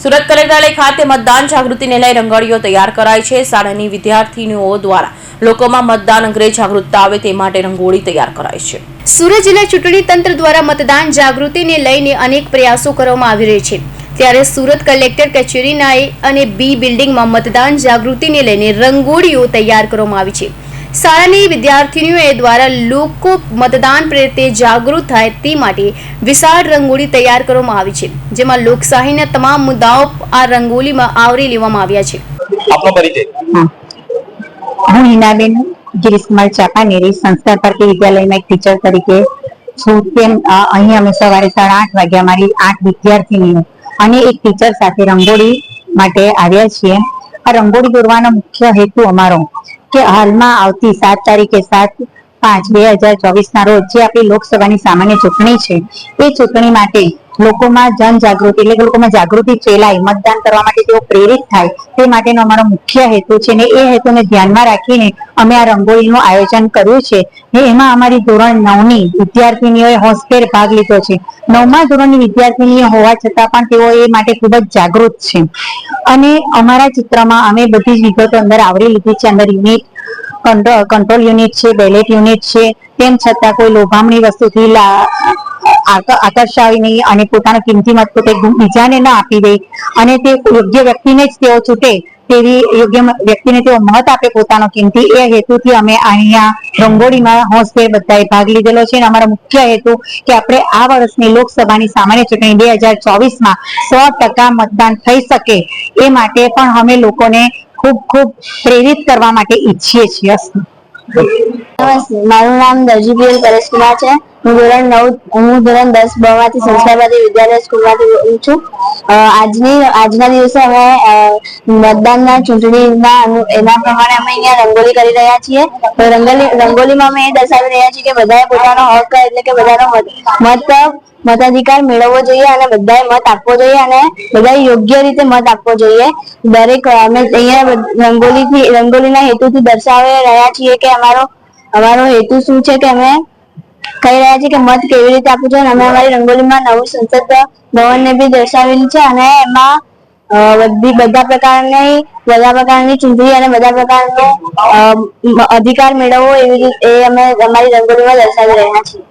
સુરત કલેક્ટરાલય ખાતે મતદાન જાગૃતિને લઈ રંગોળીઓ તૈયાર કરાઈ છે। શાળાની વિદ્યાર્થીનીઓ દ્વારા લોકોમાં મતદાન અંગે જાગૃતતા આવે તે માટે રંગોળી તૈયાર કરાઈ છે। સુરત જિલ્લા ચૂંટણી તંત્ર દ્વારા મતદાન જાગૃતિને લઈને અનેક પ્રયાસો કરવામાં આવી રહ્યા છે। ત્યારે સુરત કલેક્ટર કચેરીના એ અને બી બિલ્ડિંગમાં મતદાન જાગૃતિને લઈને રંગોળીઓ તૈયાર કરવામાં આવી છે। શાળાની વિદ્યાર્થીનીઓ દ્વારા લોકો મતદાન પ્રત્યે જાગૃત થાય તે માટે વિશાળ રંગોળી તૈયાર કરવામાં આવી છે, જેમાં લોકશાહીના તમામ મુદ્દાઓ આ રંગોળીમાં આવરી લેવામાં આવ્યા છે। આપનો પરિચય? હું હિનાબેન ગિરીશકુમાર ચાપાનેરી સંસ્કાર ભારતી વિદ્યાલયમાં એક ટીચર તરીકે છું। તેમ અહીં અમે સવારે 8:30 વાગે અમારી 8 વિદ્યાર્થીનીઓ અને એક ટીચર સાથે રંગોળી માટે આવ્યા છીએ। આ રંગોળી દોરવાનો મુખ્ય હેતુ અમારો કે હાલમાં આવતી 7 તારીખે 7/5/2024 ના રોજ જે આપણી લોકસભાની સામાન્ય ચૂંટણી છે, એ ચૂંટણી માટે લોકોમાં જનજાગૃતિ એટલે કે લોકોમાં જાગૃતિ ફેલાય, મતદાન કરવા માટે તેઓ પ્રેરિત થાય, તે માટેનો અમારો મુખ્ય હેતુ છે ને એ હેતુને ધ્યાનમાં રાખીને અમે આ રંગોળીનું આયોજન કર્યું છે। એમાં અમારી ધોરણ 9 ની વિદ્યાર્થીનીઓએ હોંશભેર ભાગ લીધો છે। 9મા ધોરણની વિદ્યાર્થીનીઓ હોવા છતાં પણ તેઓ એ માટે ખૂબ જ જાગૃત છે અને અમારા ચિત્રમાં અમે બધી જ વિગતો અંદર આવરી લીધી છે। અંદર યુનિટ કંટ્રોલ યુનિટ છે, બેલેટ યુનિટ છે, તેમ છતાં કોઈ લોભામણી વસ્તુથી આકર્ષાવી નહીં અને પોતાનો કિંમતી મત પોતે બીજાને ન આપી દે અને તે યોગ્ય વ્યક્તિને જ તેઓ ચૂંટે તેવી યોગ્ય વ્યક્તિને તેઓ મત આપે પોતાનો કિંમતી, એ હેતુથી અમે અહીંયા રંગોળીમાં હોંશભેર બધાએ ભાગ લીધેલો છે। અને અમારો મુખ્ય હેતુ કે આપણે આ વર્ષની લોકસભાની સામાન્ય ચૂંટણી 2024માં 100% મતદાન થઈ શકે એ માટે પણ અમે લોકોને ખૂબ પ્રેરિત કરવા માટે ઈચ્છીએ છીએ। નમસ્તે, મારું નામ દરજીબેન પરેશકુમાર છે। હું ધોરણ 10 બ માંથી સંસ્કાર ભારતી વિદ્યાલય સ્કૂલમાંથી બોલું છું। આજના દિવસે અમે મતદાનના ચૂંટણીના એના પ્રમાણે અમે અહીંયા રંગોળી કરી રહ્યા છીએ। રંગોળીમાં અમે એ દર્શાવી રહ્યા છીએ કે બધાએ પોતાનો હક એટલે કે બધાનો મતાધિકાર મેળવવો જોઈએ અને બધાએ મત આપવો જોઈએ અને બધાએ યોગ્ય રીતે મત આપવો જોઈએ। દરેક અમે અહીંયા રંગોળીના હેતુથી દર્શાવી રહ્યા છીએ કે અમારો હેતુ શું છે, કે અમે કહી રહ્યા છીએ કે મત કેવી રીતે આપવું જોઈએ। અમે અમારી રંગોળીમાં નવું સંસદ ભવનને બી દર્શાવેલું છે અને એમાં બધા પ્રકારની ચૂંટણી અને બધા પ્રકારનો અધિકાર મેળવવો એવી રીતે અમે અમારી રંગોળીમાં દર્શાવી રહ્યા છીએ।